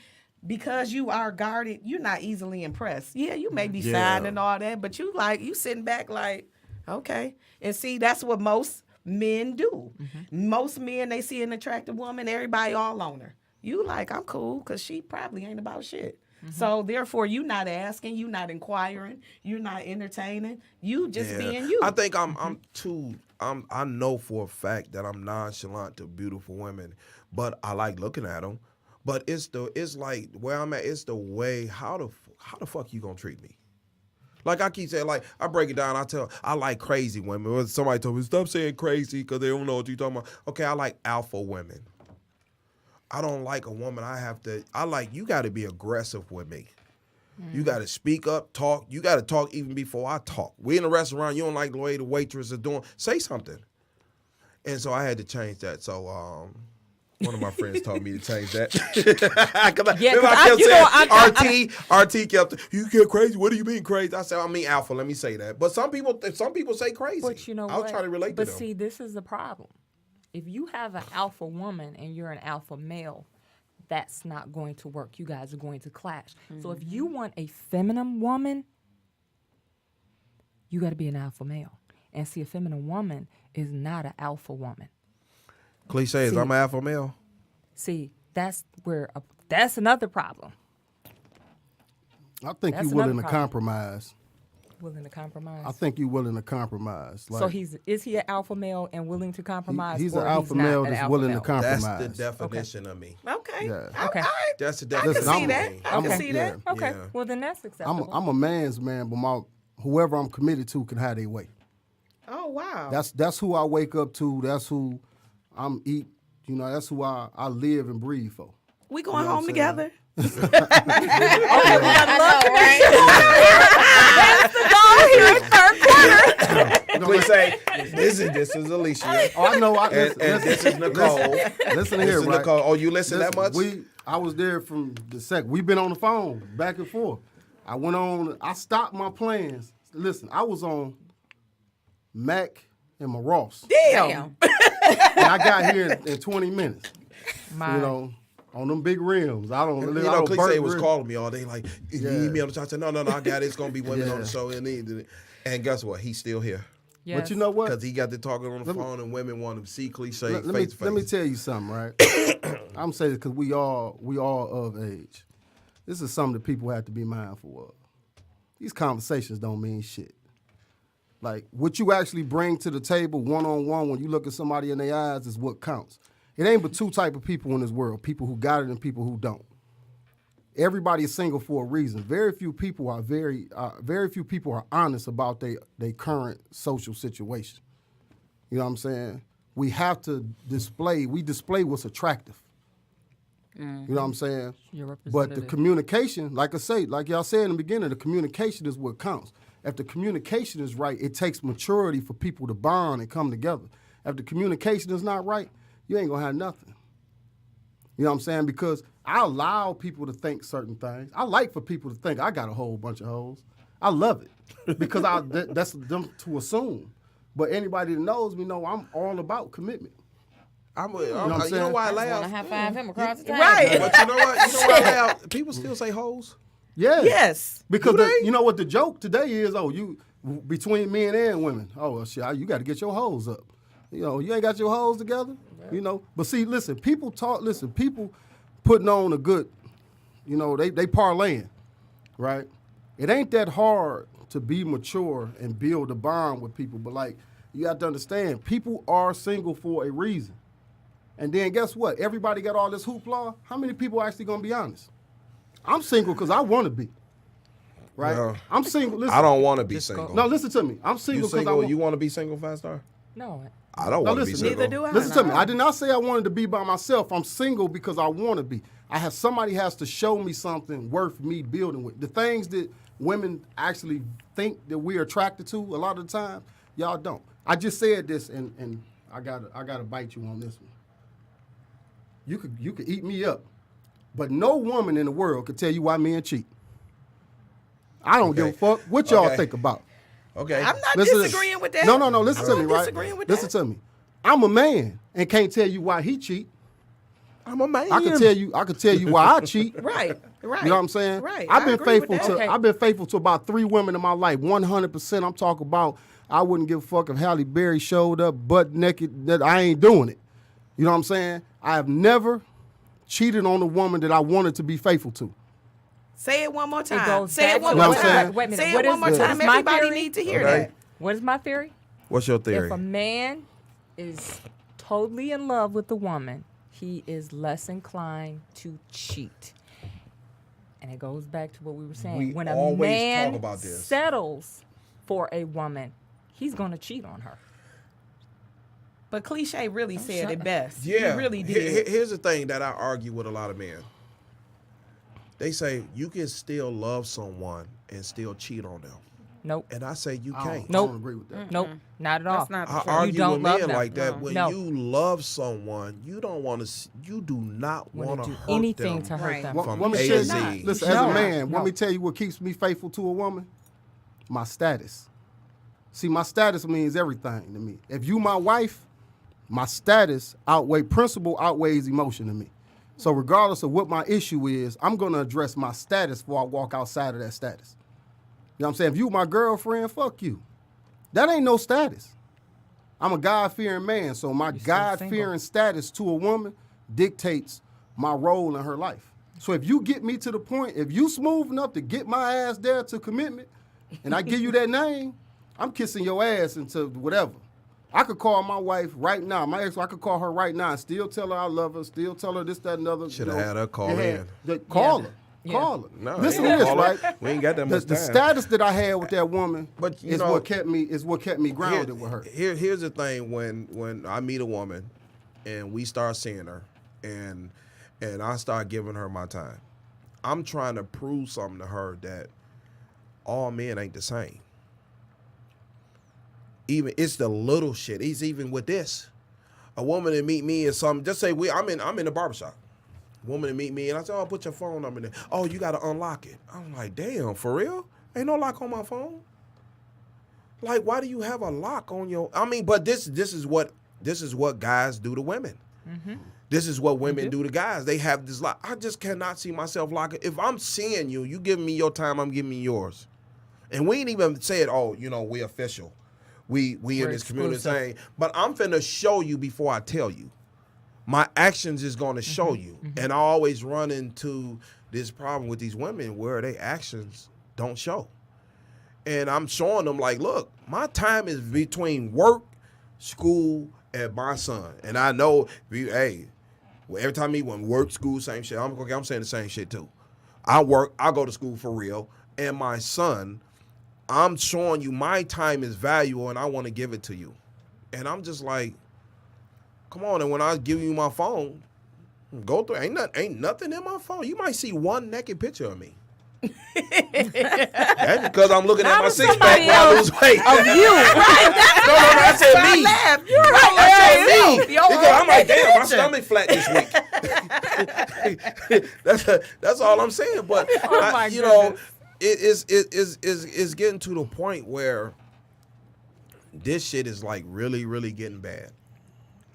because you are guarded, you're not easily impressed. Yeah, you may be fine and all that, but you sitting back like, okay. And see, that's what most men do. Most men, they see an attractive woman, everybody all on her. You like, I'm cool, because she probably ain't about shit. So therefore, you not asking, you not inquiring, you're not entertaining, you just being you. I think I know for a fact that I'm nonchalant to beautiful women, but I like looking at them. But it's like where I'm at. It's the way how the fuck you gonna treat me? Like I keep saying, like I break it down. I like crazy women. When somebody told me stop saying crazy because they don't know what you're talking about. Okay, I like alpha women. I don't like a woman. I like you got to be aggressive with me. You got to speak up, talk. You got to talk even before I talk. We in a restaurant. You don't like the way the waitress is doing. Say something. And so I had to change that. So one of my friends told me to change that. RT kept, you get crazy. What do you mean crazy? I said, I mean alpha. Let me say that. But some people say crazy. But you know I was trying to relate to them. But see, this is the problem. If you have an alpha woman and you're an alpha male, that's not going to work. You guys are going to clash. So if you want a feminine woman, you got to be an alpha male. And see, a feminine woman is not an alpha woman. Cliche is I'm an alpha male. See, that's another problem. I think That's you're willing another to problem. compromise. Willing to compromise. I think you're willing to compromise. So is he an alpha male and willing to compromise? He's or an alpha not male an that's alpha willing male? to compromise. That's the definition of me. Okay. Yeah. Okay. That's the I can definition see of that. me. I can see that. Okay. Yeah. Well, then that's acceptable. I'm a man's man, but whoever I'm committed to can have their way. Oh, wow. That's who I wake up to. That's who I'm eat. That's who I live and breathe for. We going home together? Please say, this is Alicia. Oh, I know. And this is Nicole. Listen This here, is right? Nicole. Oh, you listen that much? I was there from the second. We've been on the phone back and forth. I went on. I stopped my plans. Listen, I was on Mac and my Ross. Damn. And I got here in 20 minutes. My. on them big rims. I don't. And, I you know, don't Cliche burn was rims. calling me all day like, you need me on the show? I said, no, I got it. It's going to be women on the show. And guess what? He's still here. Yes. But you know what? Because he got to talking on the phone and women want to see Cliche face to face. Let me tell you something, right? I'm saying because we all of age. This is something that people have to be mindful of. These conversations don't mean shit. Like, what you actually bring to the table one-on-one when you look at somebody in their eyes is what counts. It ain't but two type of people in this world, people who got it and people who don't. Everybody is single for a reason. Very few people are honest about their current social situation. You know what I'm saying? We have to display what's attractive. You know what I'm saying? But the communication, like y'all said in the beginning, the communication is what counts. If the communication is right, it takes maturity for people to bond and come together. If the communication is not right, you ain't gonna have nothing. You know what I'm saying? Because I allow people to think certain things. I like for people to think I got a whole bunch of hoes. I love it because that's them to assume. But anybody that knows me know I'm all about commitment. You know why I I want to laugh? high five him across the table. Right. But you know what? You know why I laugh? People still say hoes. Yeah. Yes. Because you know what the joke today is? You between men and women. Oh, well, shit, you got to get your hoes up. You know, you ain't got your hoes together. Yeah. You know, but see, listen, people putting on a good, you know, they parlaying, right? It ain't that hard to be mature and build a bond with people, but like you have to understand, people are single for a reason. And then guess what? Everybody got all this hoopla. How many people are actually gonna be honest? I'm single because I want to be. Right? Well, I'm single. Listen, I don't want to be single. No, listen to me. I'm single because I want. You want to be single, Fast Star? No. I don't want to be single. Neither do I. Listen to me. I did not say I wanted to be by myself. I'm single because I want to be. Somebody has to show me something worth me building with. The things that women actually think that we're attracted to, a lot of the time, y'all don't. I just said this, and I gotta bite you on this one. You could eat me up, but no woman in the world could tell you why men cheat. I don't give a fuck what y'all think about. Okay. I'm not disagreeing with that. No. Listen to me, I'm not right? disagreeing with Listen that. to me. I'm a man and can't tell you why he cheat. I'm a man. I can tell you why I cheat. Right. You know what I'm saying? Right. I've been agree with faithful that. to I've been faithful to about 3 women in my life. 100%. I'm talking about I wouldn't give a fuck if Halle Berry showed up butt naked. That I ain't doing it. You know what I'm saying? I have never cheated on a woman that I wanted to be faithful to. Say it one more time. goes Say it back one to more what I'm saying. time. Wait a minute. Say What it is- one more what time. is my Everybody theory? need to hear Okay. that. What is my theory? What's your theory? If a man is totally in love with the woman, he is less inclined to cheat. And it goes back to what we were saying. We when a always man talk about this. settles for a woman, he's going to cheat on her. But Cliche really said it best. Yeah. He really did. Here's the thing that I argue with a lot of men. They say you can still love someone and still cheat on them. Nope. And I say you can't. I Nope. don't agree with that. Nope. Not at all. That's not the I truth. argue don't with love men them. like that. No. When No. you love someone, you don't want to. You do not Wanna want to do hurt anything them to hurt Right. them. from Let me A tell to you, Z. listen, as No. a man, No. let me tell you what keeps me faithful to a woman. My status. See, my status means everything to me. If you my wife, my status principle outweighs emotion to me. So regardless of what my issue is, I'm going to address my status before I walk outside of that status. You know what I'm saying? If you my girlfriend, fuck you. That ain't no status. I'm a God-fearing man, so my still God-fearing status to a woman dictates my role in her life. So if you get me to the point, if you smooth enough to get my ass there to commitment, and I give you that name, I'm kissing your ass into whatever. I could call my wife right now. My ex, I could call her right now and still tell her I love her, still tell her this, that, and other. Should have had her call in. Call her. Yeah. Call her. No, Listen ain't to this, call her. right? We ain't got that much The time. status that I had with that woman But, you is know, what kept me grounded with her. Here's the thing: when I meet a woman, and we start seeing her, and I start giving her my time, I'm trying to prove something to her that all men ain't the same. Even it's the little shit. It's even with this. A woman that meet me in some, just say I'm in the barbershop. Woman to meet me and I said, "Oh, put your phone number in there." "Oh, you gotta unlock it." I'm like, "Damn, for real? Ain't no lock on my phone." Like, why do you have a lock on your? I mean, but this is what guys do to women. This is what women do to guys. They have this like, I just cannot see myself locking. If I'm seeing you, you giving me your time, I'm giving you yours. And we ain't even said, oh, we official. We're in this community saying, but I'm finna show you before I tell you. My actions is gonna show you. And I always run into this problem with these women where their actions don't show. And I'm showing them like, look, my time is between work, school, and my son. And I know, hey, every time he went work, school, same shit. I'm saying the same shit too. I work, I go to school for real. And my son, I'm showing you my time is valuable and I want to give it to you. And I'm just like, come on. And when I give you my phone, go through. Ain't nothing in my phone. You might see one naked picture of me. That's because I'm looking at my six pack while I lose weight. Of you, right? No, I said me. You're I said me. Yo, Because I'm like, damn, my stomach flat this week. That's all I'm saying. But it's getting to the point where this shit is like really, really getting bad.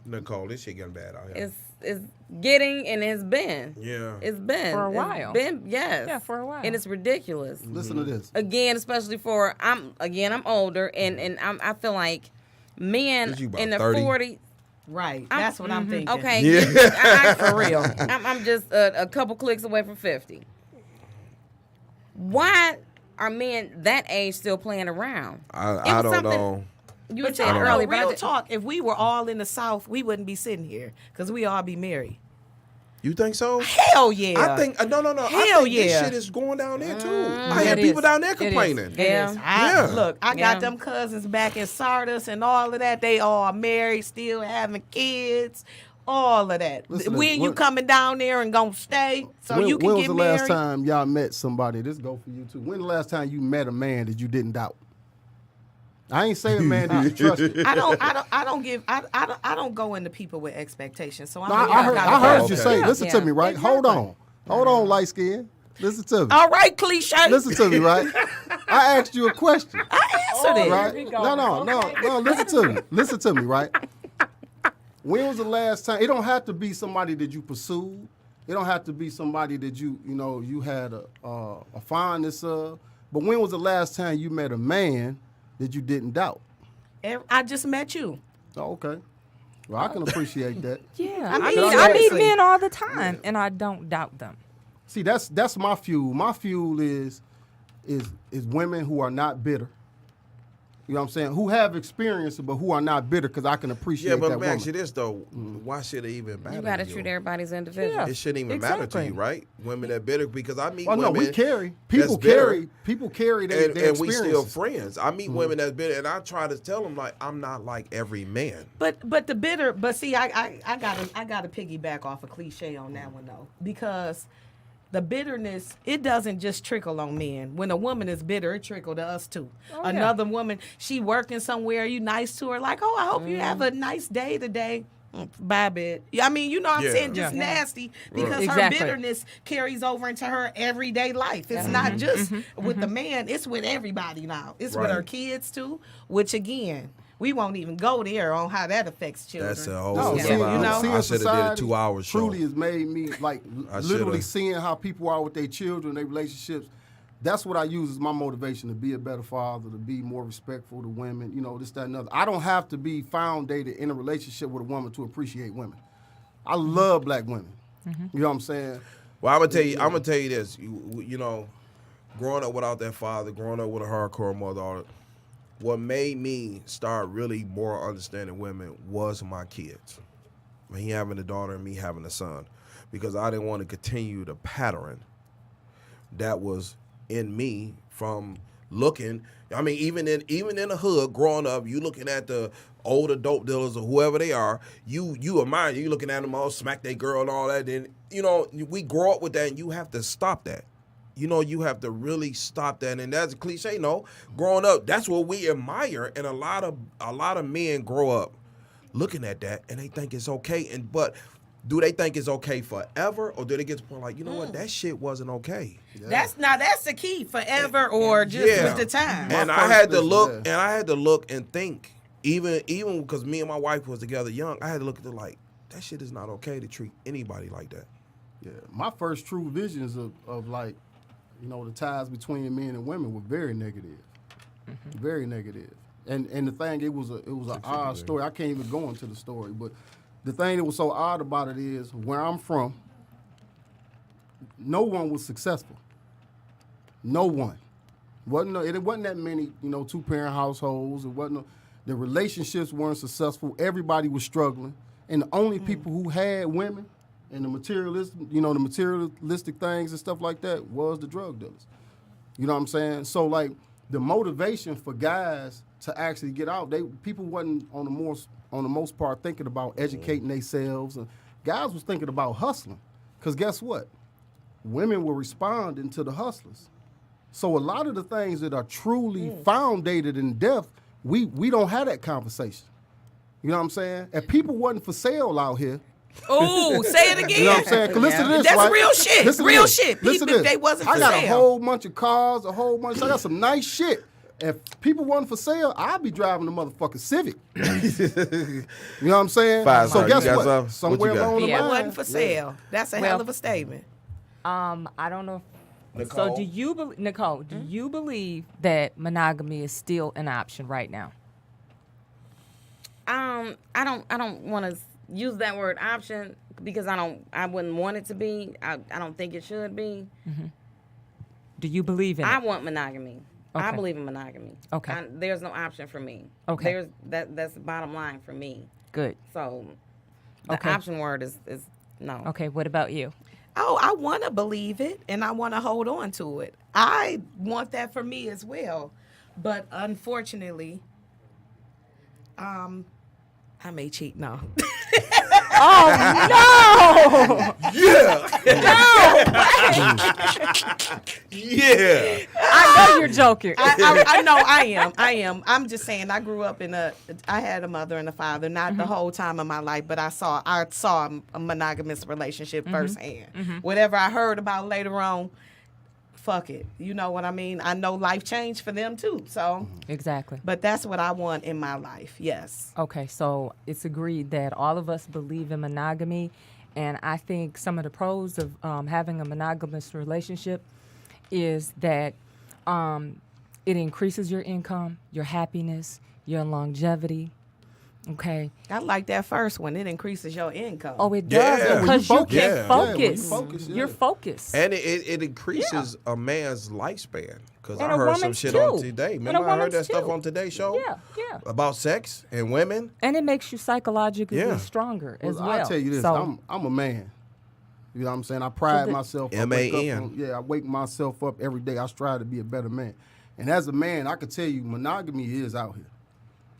Nicole, this shit getting bad out here. It's getting and it's been. Yeah. It's been. For a while. Yes. Yeah, for a while. And it's ridiculous. Listen to this. Again, especially I'm older and I feel like men Is you about in the 30? 40s. Right. That's what I'm thinking. Okay. Yeah. For real. I'm just a couple clicks away from 50. Why are men that age still playing around? I don't know. You But said y'all know, earlier, real talk, if we were all in the South, we wouldn't be sitting here because we all be married. You think so? Hell yeah. I think no. Hell I think yeah. this shit is going down there too. I hear It people is. down there It is. complaining. Yeah. Yeah. Look, I Yeah. got them cousins back in Sardis and all of that. They all married, still having kids, all of that. Listen, When you what- coming down there and gonna stay so you can when was get the married? last time y'all met somebody? This go for you too. When the last time you met a man that you didn't doubt? I ain't saying a man that you trusted. I don't go into people with expectations. So No, I heard you Okay. say. Listen to Yeah. me, right? Hold on, light skin. Listen to me. All right, cliche. Listen to me, right? I asked you a question, Answer it. right? we go. No. Listen to me. Listen to me, right? When was the last time? It don't have to be somebody that you pursued. It don't have to be somebody that you had a fondness of. But when was the last time you met a man that you didn't doubt? I just met you. Oh, okay. Well, I can appreciate that. Yeah, I I mean, meet seriously. men all the time, and I don't doubt them. See, that's my fuel. My fuel is women who are not bitter. You know what I'm saying? Who have experience, but who are not bitter, because I can appreciate Yeah, but that let me woman. ask you this though: why should it even matter? You got to to treat you? everybody as individuals. Yeah. It shouldn't even matter to Exactly. you, right? Women that bitter, because I meet Well, no, women. we carry. that's People bitter, carry their and we still experiences. friends. I meet women that's bitter, and I try to tell them like I'm not like every man. But see, I gotta piggyback off a cliche on that one though, because the bitterness, it doesn't just trickle on men. When a woman is bitter, it trickle to us too. yeah. Another woman, she working somewhere, you nice to her, like, oh, I hope you have a nice day today. Bye, bitch. I mean, you know what I'm Yeah. saying? Just Yeah. nasty, because Exactly. her bitterness carries over into her everyday life. It's not just with the man, it's with everybody now. It's with Right. her kids too, which again, we won't even go there on how that affects children. That's a whole. No, Yeah. see, You know? seeing I should have did a society 2 hours show. truly has made me like I literally shoulda. seeing how people are with their children, their relationships. That's what I use as my motivation to be a better father, to be more respectful to women, this, that, and other. I don't have to be founded in a relationship with a woman to appreciate women. I love black women. You know what I'm saying? Well, I'm gonna tell you this. You know, growing up without that father, growing up with a hardcore mother, what made me start really more understanding women was my kids. Me having a daughter and me having a son, because I didn't want to continue the pattern that was in me from looking. I mean, even in the hood, growing up, you looking at the older dope dealers or whoever they are, you admire, you looking at them all smack their girl and all that. Then we grow up with that, and you have to stop that. You have to really stop that, and that's a cliche. No, growing up, that's what we admire, and a lot of men grow up looking at that, and they think it's okay. But do they think it's okay forever, or do they get to the point like, you know what, that shit wasn't okay? That's the key, forever or just with the time. And My I had to first look, listen, and I had to look and think, even because me and my wife was together young, I had to look at it like, that shit is not okay to treat anybody like that. Yeah, my first true visions of like, you know, the ties between men and women were very negative, very negative. And the thing, it was an odd story. I can't even go into the story, but the thing that was so odd about it is where I'm from, no one was successful. No one. It wasn't that many, you know, 2-parent households. It wasn't. The relationships weren't successful. Everybody was struggling, and the only people who had women and the materialistic things and stuff like that was the drug dealers. You know what I'm saying? So like the motivation for guys to actually get out, people wasn't on the most part thinking about educating themselves, and guys was thinking about hustling. Because guess what? Women were responding to the hustlers. So a lot of the things that are truly founded in depth, we don't have that conversation. You know what I'm saying? If people wasn't for sale out here. Oh, say it again. You know what I'm saying? 'Cause listen to this, That's right? real shit. Listen to Real this. shit. Listen People, to if this. they wasn't for I got sale. a whole bunch of cars, I got some nice shit. If people wasn't for sale, I'd be driving a motherfucking Civic. You know what I'm saying? Five So star. guess You got what? some? What Somewhere you got? along the It line. wasn't for sale. That's a hell of a statement. I don't know. Nicole? So do you believe, Nicole? Do you believe that monogamy is still an option right now? I don't want to use that word option because I wouldn't want it to be. I don't think it should be. Do you believe in I it? want monogamy. I Okay. believe in monogamy. Okay. There's no option for me. Okay. That's the bottom line for me. Good. So the Okay. option word is no. Okay. What about you? Oh, I want to believe it, and I want to hold on to it. I want that for me as well. But unfortunately, I may cheat. No. Yeah. I know you're joking. I know I am. I'm just saying I grew up I had a mother and a father, not the whole time of my life, but I saw a monogamous relationship firsthand. Whatever I heard about later on, fuck it. You know what I mean? I know life changed for them too. So Exactly. but that's what I want in my life. Yes. Okay, so it's agreed that all of us believe in monogamy, and I think some of the pros of having a monogamous relationship is that it increases your income, your happiness, your longevity. Okay. I like that first one. It increases your income. Oh, it Yeah. does Yeah, when you because you focus. can Yeah. when you focus. focus, yeah. You're focused. And it increases a man's lifespan. Because And I a heard some woman's shit too. on Today. And a Remember I heard woman's that stuff too. on Today's show? Yeah. About sex and women? And it makes you psychologically Yeah. stronger as well. I'll tell you this, So, I'm a man. You know what I'm saying? I pride myself. I wake up M-A-N. I wake myself up every day. I strive to be a better man. And as a man, I can tell you monogamy is out here.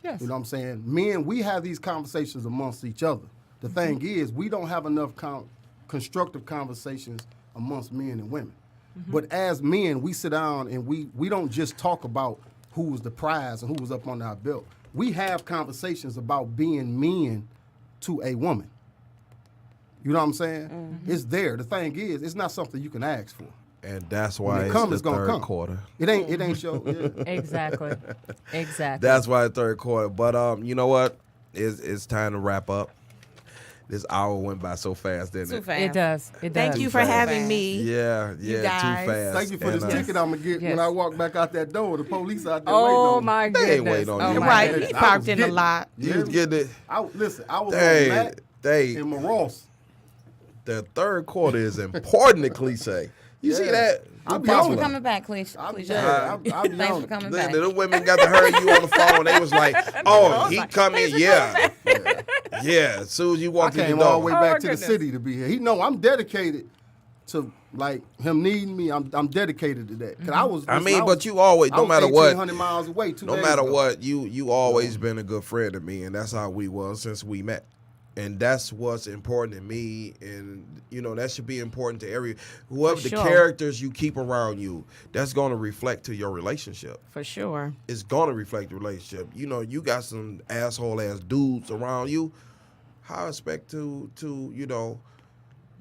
yes. You know what I'm saying? Men, we have these conversations amongst each other. The thing is, we don't have enough constructive conversations amongst men and women. But as men, we sit down and we don't just talk about who was the prize and who was up on our belt. We have conversations about being men to a woman. You know what I'm saying? It's there. The thing is, it's not something you can ask for. And that's When why it it's come, the it's gonna third come. quarter. It ain't show. Yeah. Exactly. Exactly. That's why the third quarter. But you know what? It's time to wrap up. This hour went by so fast, didn't Too it? fast. It does. It does. Thank you for fast. having me. Yeah, guys. too fast. Thank you for this And, ticket I'm gonna get Yes. when I walk back out that door. The police out there Oh waiting on me. my They ain't goodness. waiting on Oh you. my Right. goodness. He I parked was in the getting- lot. You was getting it. I was on Dang, Matt they and Ross. the third quarter is important to Cliche. You see Yeah. that? I'll be Thanks on for it. coming back, Cliche. I'll be Cliche. I'll be Thanks on for it. coming Listen, back. the women got to hear you on the phone. They was like, "Oh, he coming, yeah, yeah." As soon as you I walk in came the all the way door, back my to the goodness. city to be here. He know I'm dedicated to like him needing me. I'm dedicated to that. 'Cause I was. I mean, I was- but you always, I no was matter what, 1,800 miles away. 2 no days matter ago. what, you always been a good friend to me, and that's how we was since we met. And that's what's important to me, and that should be important to whoever the sure. characters you keep around you. That's going to reflect to your relationship. For sure. It's going to reflect the relationship. You got some asshole ass dudes around you. How I expect to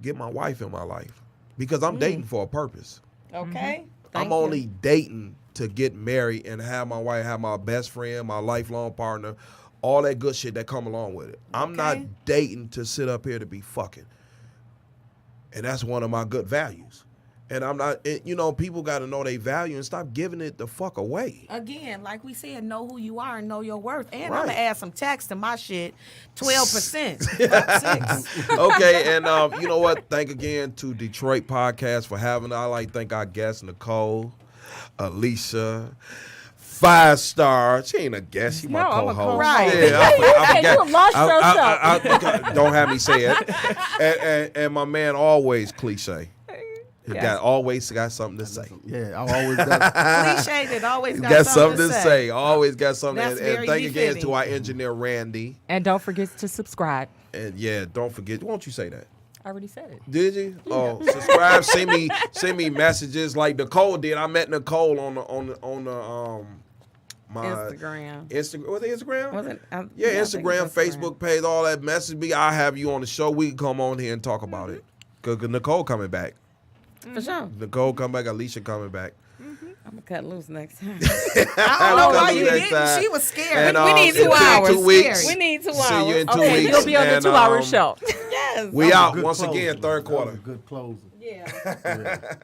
get my wife in my life because I'm dating for a purpose. Okay. I'm only dating to get married and have my wife, have my best friend, my lifelong partner, all that good shit that come along with it. I'm not dating to sit up here to be fucking. And that's one of my good values. And I'm not, people got to know their value and stop giving it the fuck away. Again, like we said, know who you are and know your worth. And Right. I'm going to add some tax to my shit, 12%. Fuck 6. Okay, and you know what? Thank again to Detroit Podcast for having it. I like to thank our guests, Nicole, Alicia, 5-star. She ain't a guest. She my No, I'm a co-host. Right. Yeah, I forgot. You lost yourself. Don't have me say it. And my man always cliche. He always got something to say. Yeah, I always got. Cliche that always got, Got something something to say. Always got something. That's And very thank again befitting. to our engineer Randy. And don't forget to subscribe. And yeah, don't forget. Won't you say that? I already said it. Did you? Oh, subscribe. Send me messages like Nicole did. I met Nicole on the my Instagram. Instagram. Was it Instagram? Was it? Yeah, I think it Instagram, was Facebook page, all that. Message me. I'll have you on the show. We can come on here and talk about it. Cause Nicole coming back. For sure. Nicole coming back. Alicia coming back. I'm gonna cut loose next time. I don't know why you Next didn't. time. She was scared. And, We need 2 in hours. 2 weeks. We need 2 hours. See you in 2 Okay, weeks. you'll be on the And, 2-hour show. Yes. We out Good once closer. again, third That was quarter. a good closer. Yeah. Yeah.